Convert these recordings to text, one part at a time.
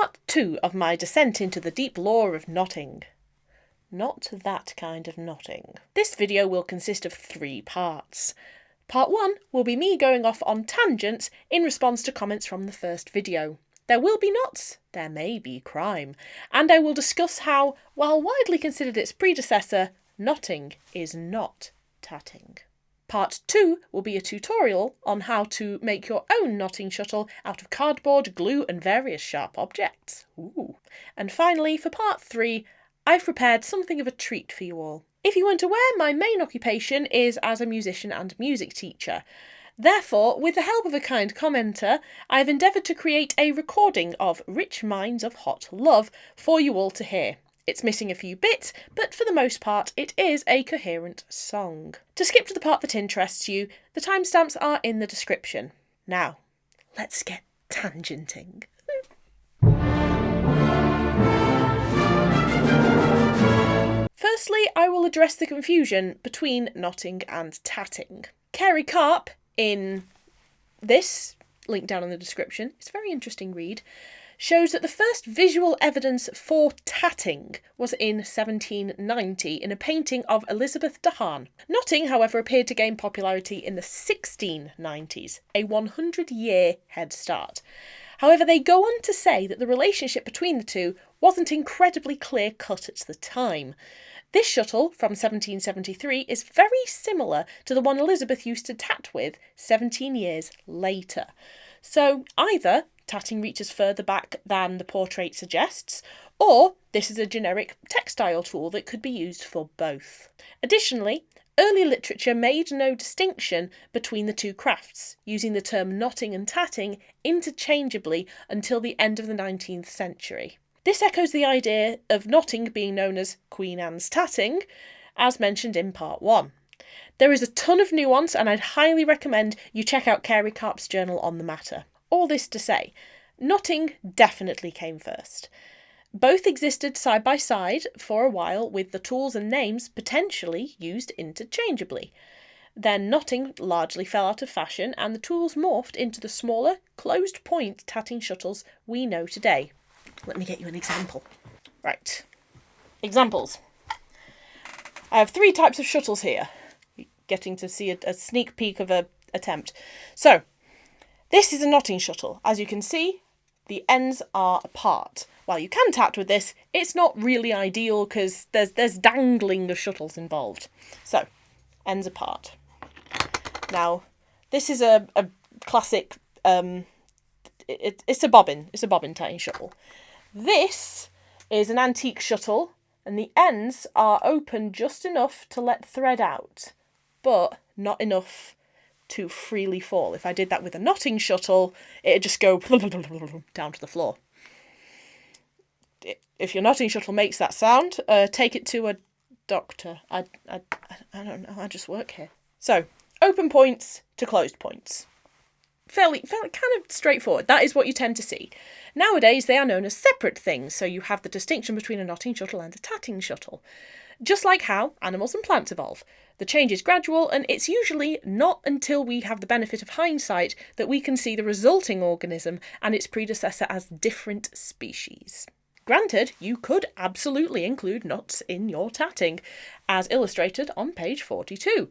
part 2 of my descent into the deep lore of knotting. Not that kind of knotting. This video will consist of 3 parts. Part 1 will be me going off on tangents in response to comments from the first video. There will be knots, there may be crime, and I will discuss how, while widely considered its predecessor, knotting is not tatting. Part 2 will be a tutorial on how to make your own knotting shuttle out of cardboard, glue and various sharp objects. Ooh. And finally, for part 3, I've prepared something of a treat for you all. If you weren't aware, my main occupation is as a musician and music teacher. Therefore, with the help of a kind commenter, I've endeavoured to create a recording of Rich Minds of Hot Love for you all to hear. It's missing a few bits, but for the most part, it is a coherent song. To skip to the part that interests you, the timestamps are in the description. Now, let's get tangenting. Firstly, I will address the confusion between knotting and tatting. Cary Karp, in this, link down in the description, it's a very interesting read, shows that the first visual evidence for tatting was in 1790 in a painting of Elizabeth de Haan. Knotting, however, appeared to gain popularity in the 1690s, a 100-year head start. However, they go on to say that the relationship between the two wasn't incredibly clear-cut at the time. This shuttle, from 1773, is very similar to the one Elizabeth used to tat with 17 years later. So either tatting reaches further back than the portrait suggests, or this is a generic textile tool that could be used for both. Additionally, early literature made no distinction between the two crafts, using the term knotting and tatting interchangeably until the end of the 19th century. This echoes the idea of knotting being known as Queen Anne's tatting, as mentioned in part 1. There is a ton of nuance, and I'd highly recommend you check out Cary Karp's journal on the matter. All this to say, knotting definitely came first. Both existed side by side for a while, with the tools and names potentially used interchangeably. Then knotting largely fell out of fashion, and the tools morphed into the smaller, closed-point tatting shuttles we know today. Let me get you an example. Right. Examples. I have 3 types of shuttles here. You're getting to see a sneak peek of an attempt. So, this is a knotting shuttle. As you can see, the ends are apart. While you can tat with this, it's not really ideal because there's dangling of shuttles involved. So, ends apart. Now, this is a classic, it's a bobbin tatting shuttle. This is an antique shuttle, and the ends are open just enough to let thread out, but not enough to freely fall. If I did that with a knotting shuttle, it'd just go down to the floor. If your knotting shuttle makes that sound, take it to a doctor. I don't know, I just work here. So, open points to closed points. Fairly kind of straightforward. That is what you tend to see. Nowadays, they are known as separate things, so you have the distinction between a knotting shuttle and a tatting shuttle. Just like how animals and plants evolve. The change is gradual, and it's usually not until we have the benefit of hindsight that we can see the resulting organism and its predecessor as different species. Granted, you could absolutely include knots in your tatting, as illustrated on page 42.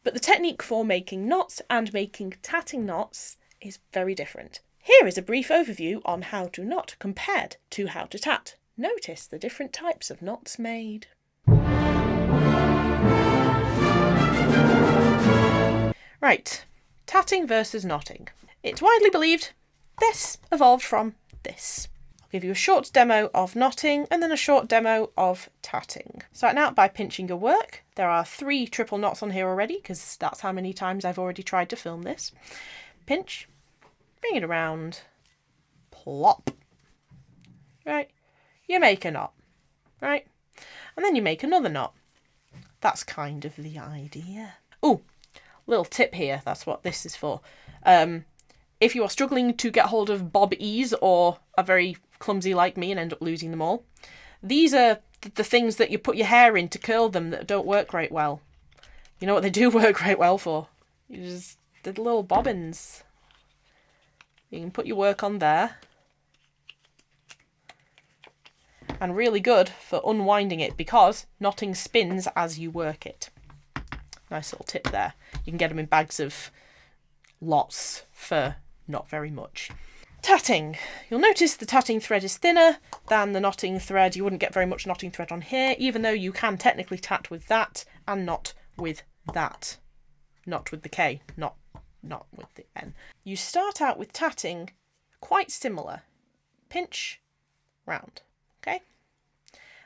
But the technique for making knots and making tatting knots is very different. Here is a brief overview on how to knot compared to how to tat. Notice the different types of knots made. Right, tatting versus knotting. It's widely believed this evolved from this. I'll give you a short demo of knotting and then a short demo of tatting. Starting out by pinching your work. There are 3 triple knots on here already because that's how many times I've already tried to film this. Pinch, bring it around, plop. Right, you make a knot, right? And then you make another knot. That's kind of the idea. Ooh, little tip here, that's what this is for. If you are struggling to get hold of bob ease or are very clumsy like me and end up losing them all, these are the things that you put your hair in to curl them that don't work great well. You know what they do work great well for? You just the little bobbins. You can put your work on there. and really good for unwinding it because knotting spins as you work it. Nice little tip there. You can get them in bags of lots for not very much. Tatting. You'll notice the tatting thread is thinner than the knotting thread. You wouldn't get very much knotting thread on here, even though you can technically tat with that and not with that. Not with the K, not with the N. You start out with tatting quite similar. Pinch, round, okay?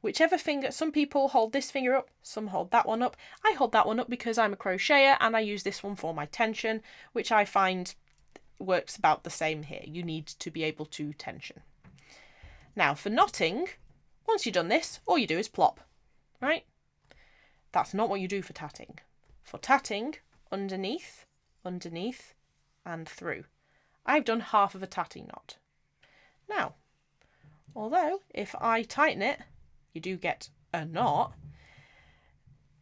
Whichever finger, some people hold this finger up, some hold that one up. I hold that one up because I'm a crocheter and I use this one for my tension, which I find works about the same here. You need to be able to tension. Now for knotting, once you've done this, all you do is plop, right? That's not what you do for tatting. For tatting, underneath, underneath, and through. I've done half of a tatting knot. Now, although if I tighten it, you do get a knot,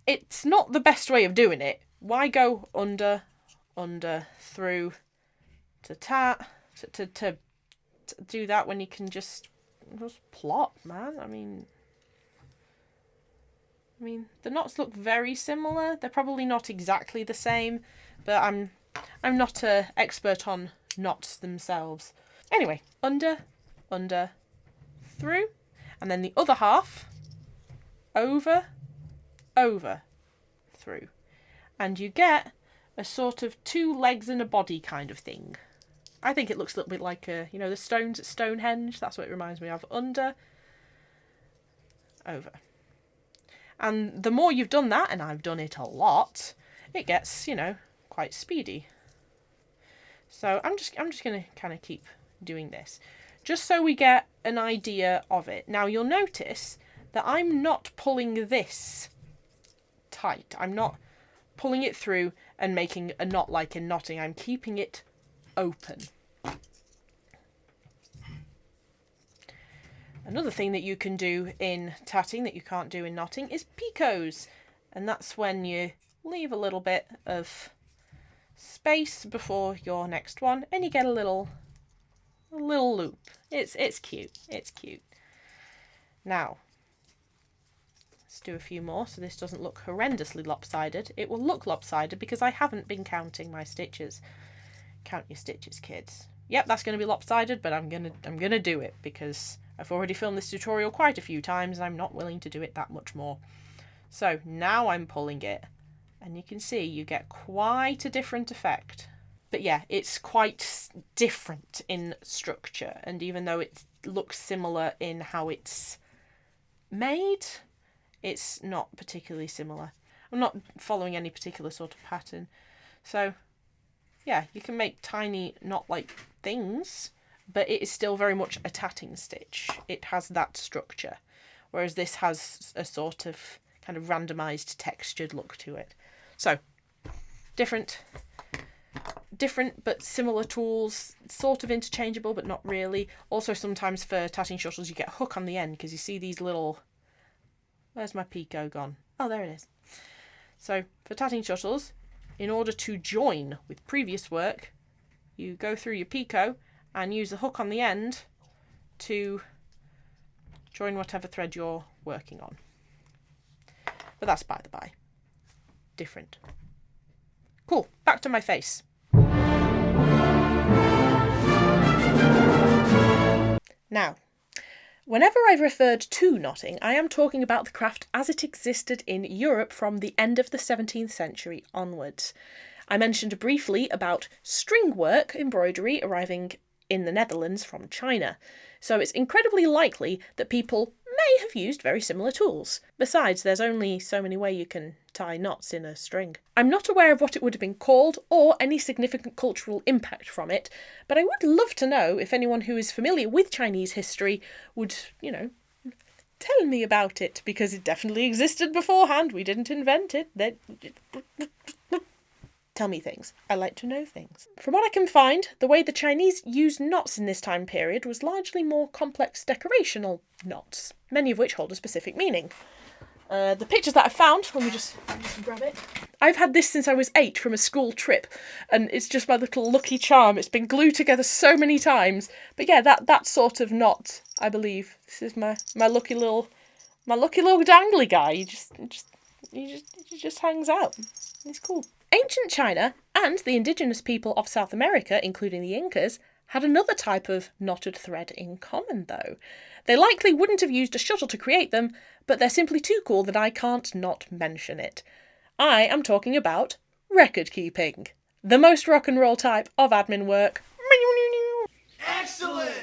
it's not the best way of doing it. Why go under, under, through, to tat, to do that when you can just plop, man? I mean, the knots look very similar. They're probably not exactly the same, but I'm not an expert on knots themselves. Anyway, under, under, through, and then the other half, over, over, through. And you get a sort of 2 legs and a body kind of thing. I think it looks a little bit like, the stones at Stonehenge. That's what it reminds me of. Under, over. And the more you've done that, and I've done it a lot, it gets, quite speedy. So I'm just going to kind of keep doing this, just so we get an idea of it. Now you'll notice that I'm not pulling this tight. I'm not pulling it through and making a knot like in knotting. I'm keeping it open. Another thing that you can do in tatting that you can't do in knotting is picots. And that's when you leave a little bit of space before your next one and you get a little loop. It's cute. It's cute. Now, let's do a few more so this doesn't look horrendously lopsided. It will look lopsided because I haven't been counting my stitches. Count your stitches, kids. Yep, that's going to be lopsided, but I'm gonna do it because I've already filmed this tutorial quite a few times and I'm not willing to do it that much more. So now I'm pulling it and you can see you get quite a different effect. But yeah, it's quite different in structure, and even though it looks similar in how it's made, it's not particularly similar. I'm not following any particular sort of pattern. So yeah, you can make tiny knot-like things, but it is still very much a tatting stitch. It has that structure, whereas this has a sort of kind of randomized textured look to it. So different but similar tools, sort of interchangeable but not really. Also sometimes for tatting shuttles you get a hook on the end because you see these little... Where's my picot gone? Oh, there it is. So for tatting shuttles, in order to join with previous work, you go through your picot and use the hook on the end to join whatever thread you're working on. But that's by the by. Different. Cool, back to my face. Now, whenever I've referred to knotting, I am talking about the craft as it existed in Europe from the end of the 17th century onwards. I mentioned briefly about string work embroidery arriving in the Netherlands from China, so it's incredibly likely that people may have used very similar tools. Besides, there's only so many ways you can tie knots in a string. I'm not aware of what it would have been called or any significant cultural impact from it, but I would love to know if anyone who is familiar with Chinese history would, tell me about it, because it definitely existed beforehand. We didn't invent it. Tell me things. I like to know things. From what I can find, the way the Chinese used knots in this time period was largely more complex decorational knots, many of which hold a specific meaning. The pictures that I found, let me just grab it. I've had this since I was 8 from a school trip, and it's just my little lucky charm. It's been glued together so many times. But yeah, that sort of knot I believe. This is my lucky little dangly guy. He just hangs out. He's cool. Ancient China and the indigenous people of South America, including the Incas, had another type of knotted thread in common, though. They likely wouldn't have used a shuttle to create them, but they're simply too cool that I can't not mention it. I am talking about record keeping, the most rock and roll type of admin work. Excellent!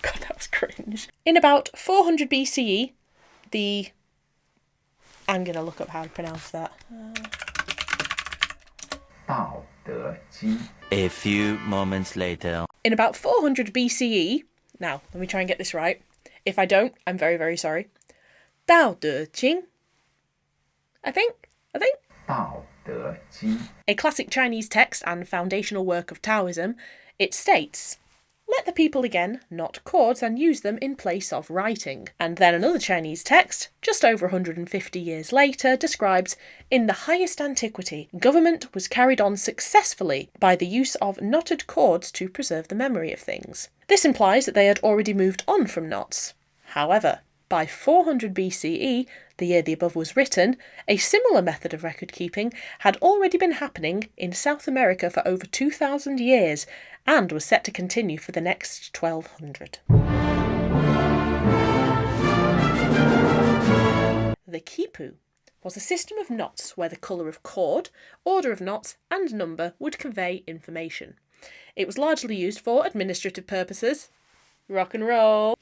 God, that was cringe. In about 400 BCE, I'm going to look up how to pronounce that. A few moments later. In about 400 BCE, now, let me try and get this right. If I don't, I'm very, very sorry. Dao De Jing. I think. A classic Chinese text and foundational work of Taoism, it states, "Let the people again knot cords and use them in place of writing." And then another Chinese text, just over 150 years later, describes, "In the highest antiquity, government was carried on successfully by the use of knotted cords to preserve the memory of things." This implies that they had already moved on from knots. However, by 400 BCE, the year the above was written, a similar method of record keeping had already been happening in South America for over 2,000 years and was set to continue for the next 1,200. The quipu was a system of knots where the colour of cord, order of knots, and number would convey information. It was largely used for administrative purposes. Rock and roll.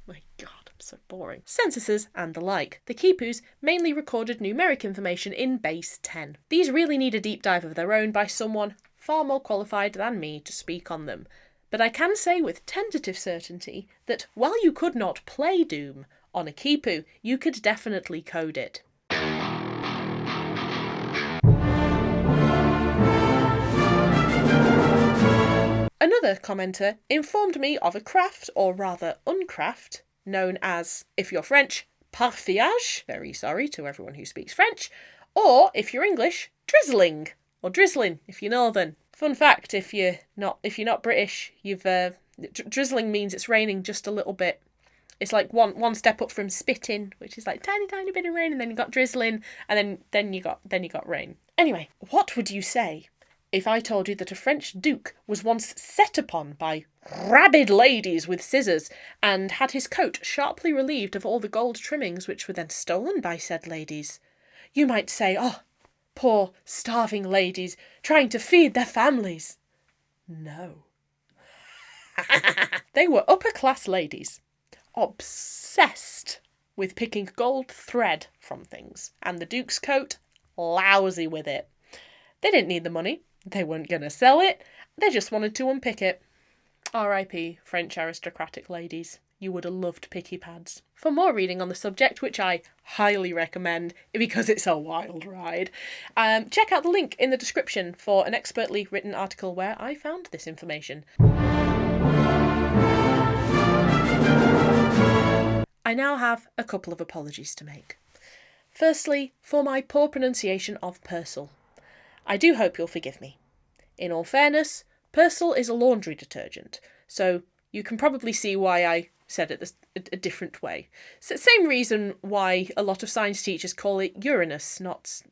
My God, I'm so boring. Censuses and the like. The quipus mainly recorded numeric information in base 10. These really need a deep dive of their own by someone far more qualified than me to speak on them. But I can say with tentative certainty that while you could not play Doom on a quipu, you could definitely code it. Another commenter informed me of a craft, or rather uncraft, known as, if you're French, Parfilage, very sorry to everyone who speaks French, or, if you're English, Drizzling, or Drizzling if you're Northern. Fun fact, if you're not British, drizzling means it's raining just a little bit. It's like one step up from spitting, which is like tiny bit of rain, and then you got drizzling, and then you got rain. Anyway, what would you say if I told you that a French duke was once set upon by rabid ladies with scissors and had his coat sharply relieved of all the gold trimmings which were then stolen by said ladies? You might say, "Oh, poor starving ladies trying to feed their families." No. They were upper-class ladies, obsessed with picking gold thread from things, and the duke's coat, lousy with it. They didn't need the money. They weren't going to sell it. They just wanted to unpick it. R.I.P. French aristocratic ladies. You would have loved picky pads. For more reading on the subject, which I highly recommend because it's a wild ride, check out the link in the description for an expertly written article where I found this information. I now have a couple of apologies to make. Firstly, for my poor pronunciation of Persil. I do hope you'll forgive me. In all fairness, Persil is a laundry detergent, so you can probably see why I said it a different way. Same reason why a lot of science teachers call it Uranus, not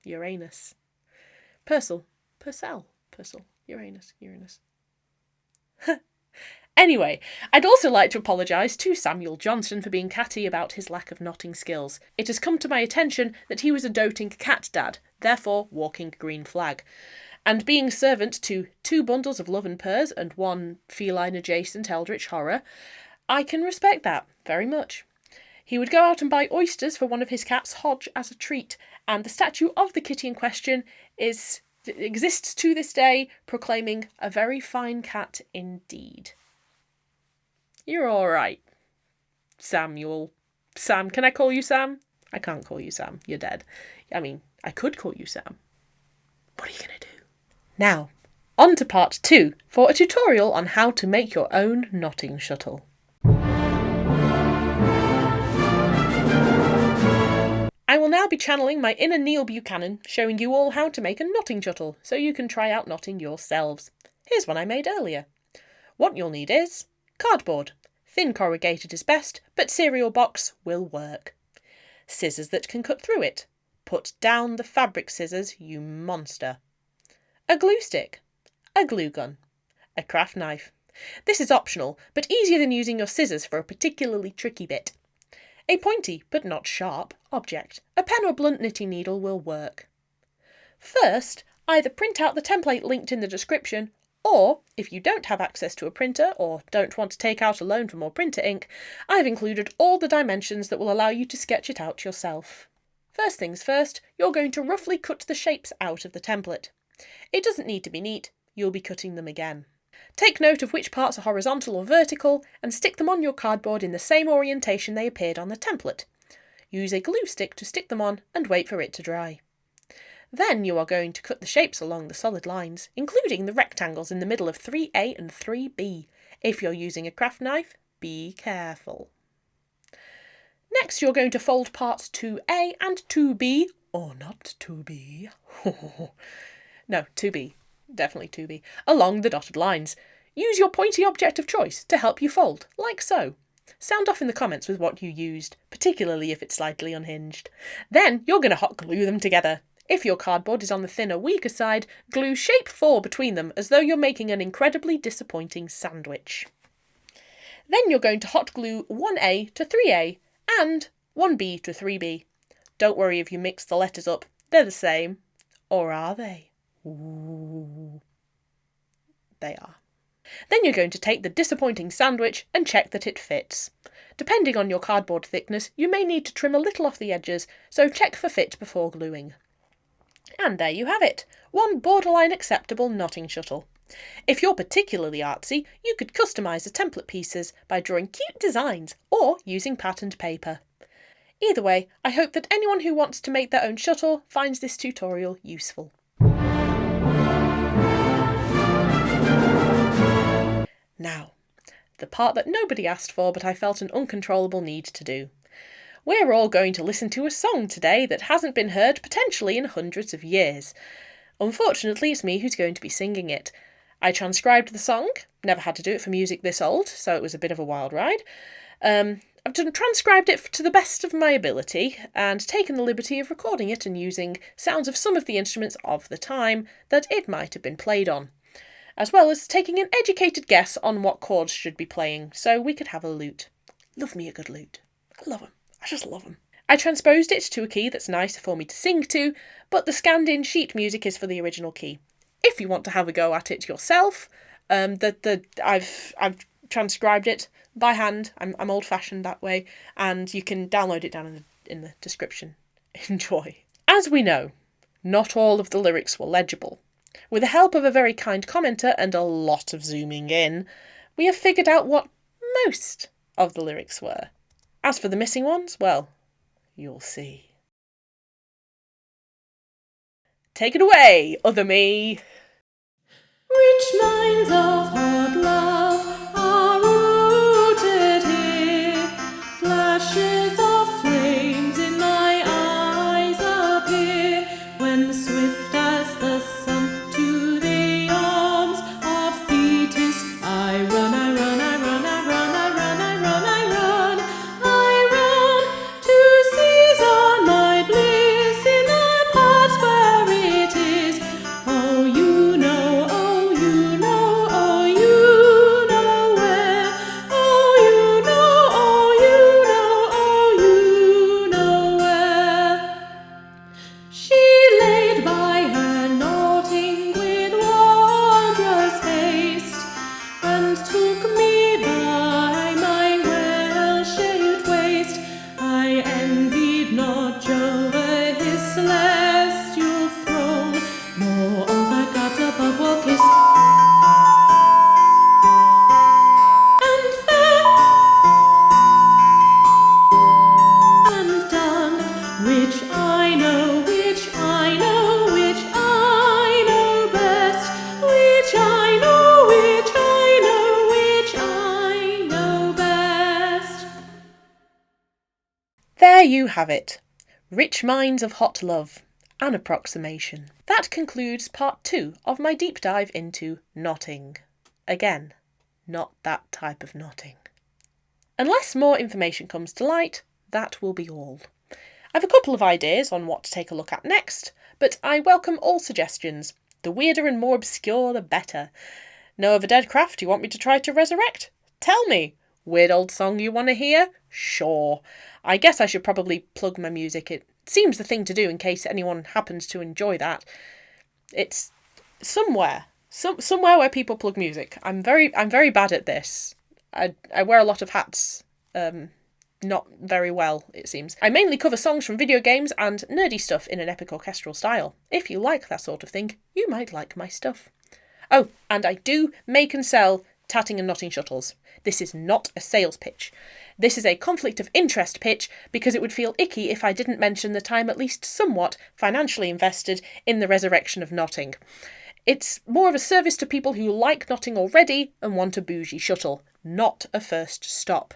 Uranus. Persil, Uranus. Anyway, I'd also like to apologise to Samuel Johnson for being catty about his lack of knotting skills. It has come to my attention that he was a doting cat dad, therefore walking green flag. And being servant to 2 bundles of love and purrs and 1 feline-adjacent eldritch horror, I can respect that very much. He would go out and buy oysters for one of his cats, Hodge, as a treat, and the statue of the kitty in question exists to this day, proclaiming a very fine cat indeed. You're all right, Samuel. Sam, can I call you Sam? I can't call you Sam. You're dead. I mean, I could call you Sam. What are you going to do? Now, on to part 2 for a tutorial on how to make your own knotting shuttle. I will now be channeling my inner Neil Buchanan, showing you all how to make a knotting shuttle, so you can try out knotting yourselves. Here's one I made earlier. What you'll need is cardboard. Thin corrugated is best, but cereal box will work. Scissors that can cut through it. Put down the fabric scissors, you monster. A glue stick. A glue gun. A craft knife. This is optional, but easier than using your scissors for a particularly tricky bit. A pointy, but not sharp, object. A pen or blunt knitting needle will work. First, either print out the template linked in the description, or, if you don't have access to a printer or don't want to take out a loan from or printer ink, I've included all the dimensions that will allow you to sketch it out yourself. First things first, you're going to roughly cut the shapes out of the template. It doesn't need to be neat, you'll be cutting them again. Take note of which parts are horizontal or vertical and stick them on your cardboard in the same orientation they appeared on the template. Use a glue stick to stick them on and wait for it to dry. Then you are going to cut the shapes along the solid lines, including the rectangles in the middle of 3A and 3B. If you're using a craft knife, be careful. Next you're going to fold parts 2A and 2B, or not 2B, no, 2B, definitely 2B, along the dotted lines. Use your pointy object of choice to help you fold, like so. Sound off in the comments with what you used, particularly if it's slightly unhinged. Then you're going to hot glue them together. If your cardboard is on the thinner, weaker side, glue shape 4 between them as though you're making an incredibly disappointing sandwich. Then you're going to hot glue 1A to 3A and 1B to 3B. Don't worry if you mix the letters up, they're the same. Or are they? Ooh. They are. Then you're going to take the disappointing sandwich and check that it fits. Depending on your cardboard thickness, you may need to trim a little off the edges, so check for fit before gluing. And there you have it, one borderline acceptable knotting shuttle. If you're particularly artsy, you could customise the template pieces by drawing cute designs or using patterned paper. Either way, I hope that anyone who wants to make their own shuttle finds this tutorial useful. Now, the part that nobody asked for but I felt an uncontrollable need to do. We're all going to listen to a song today that hasn't been heard potentially in hundreds of years. Unfortunately, it's me who's going to be singing it. I transcribed the song, never had to do it for music this old, so it was a bit of a wild ride. I've transcribed it to the best of my ability and taken the liberty of recording it and using sounds of some of the instruments of the time that it might have been played on, as well as taking an educated guess on what chords should be playing so we could have a lute. Love me a good lute. I love 'em. I just love them. I transposed it to a key that's nicer for me to sing to, but the scanned-in sheet music is for the original key. If you want to have a go at it yourself, I've transcribed it by hand. I'm old-fashioned that way, and you can download it down in the description. Enjoy. As we know, not all of the lyrics were legible. With the help of a very kind commenter and a lot of zooming in, we have figured out what most of the lyrics were. As for the missing ones, well, you'll see. Take it away, other me! Rich minds of hot love are rooted here. Flashes of flames in my eyes appear when swift as the sun to the arms of Thetis I run, I run, I run, I run, I run, I run, I run. I run to seize on my bliss in the parts where it is. Oh, you know, oh, you know, oh, you know where. Oh, you know, oh, you know, oh, you know where. She laid by her knotting with wondrous haste, and took me by my well-shaped waist. I envied not Jove his celestial throne, nor all the gods above were kissed. And fair and done, which I know, which I know, which I know best, which I know, which I know, which I know best. There you have it. Rich Minds of Hot Love. An approximation. That concludes part 2 of my deep dive into knotting. Again, not that type of knotting. Unless more information comes to light, that will be all. I've a couple of ideas on what to take a look at next, but I welcome all suggestions. The weirder and more obscure, the better. Know of a dead craft you want me to try to resurrect? Tell me. Weird old song you want to hear? Sure. I guess I should probably plug my music. It seems the thing to do in case anyone happens to enjoy that. It's somewhere where people plug music. I'm very bad at this. I wear a lot of hats. Not very well, it seems. I mainly cover songs from video games and nerdy stuff in an epic orchestral style. If you like that sort of thing, you might like my stuff. Oh, and I do make and sell tatting and knotting shuttles. This is not a sales pitch. This is a conflict of interest pitch because it would feel icky if I didn't mention that I'm at least somewhat financially invested in the resurrection of knotting. It's more of a service to people who like knotting already and want a bougie shuttle, not a first stop.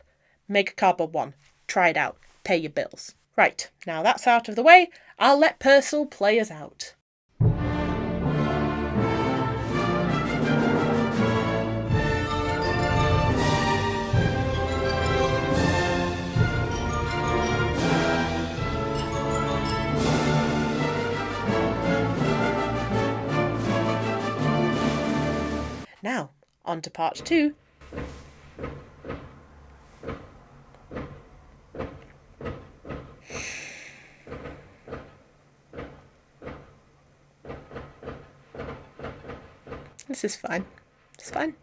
Make a cardboard one. Try it out. Pay your bills. Right, now that's out of the way, I'll let Purcell play us out. Now, on to part 2. This is fine. It's fine.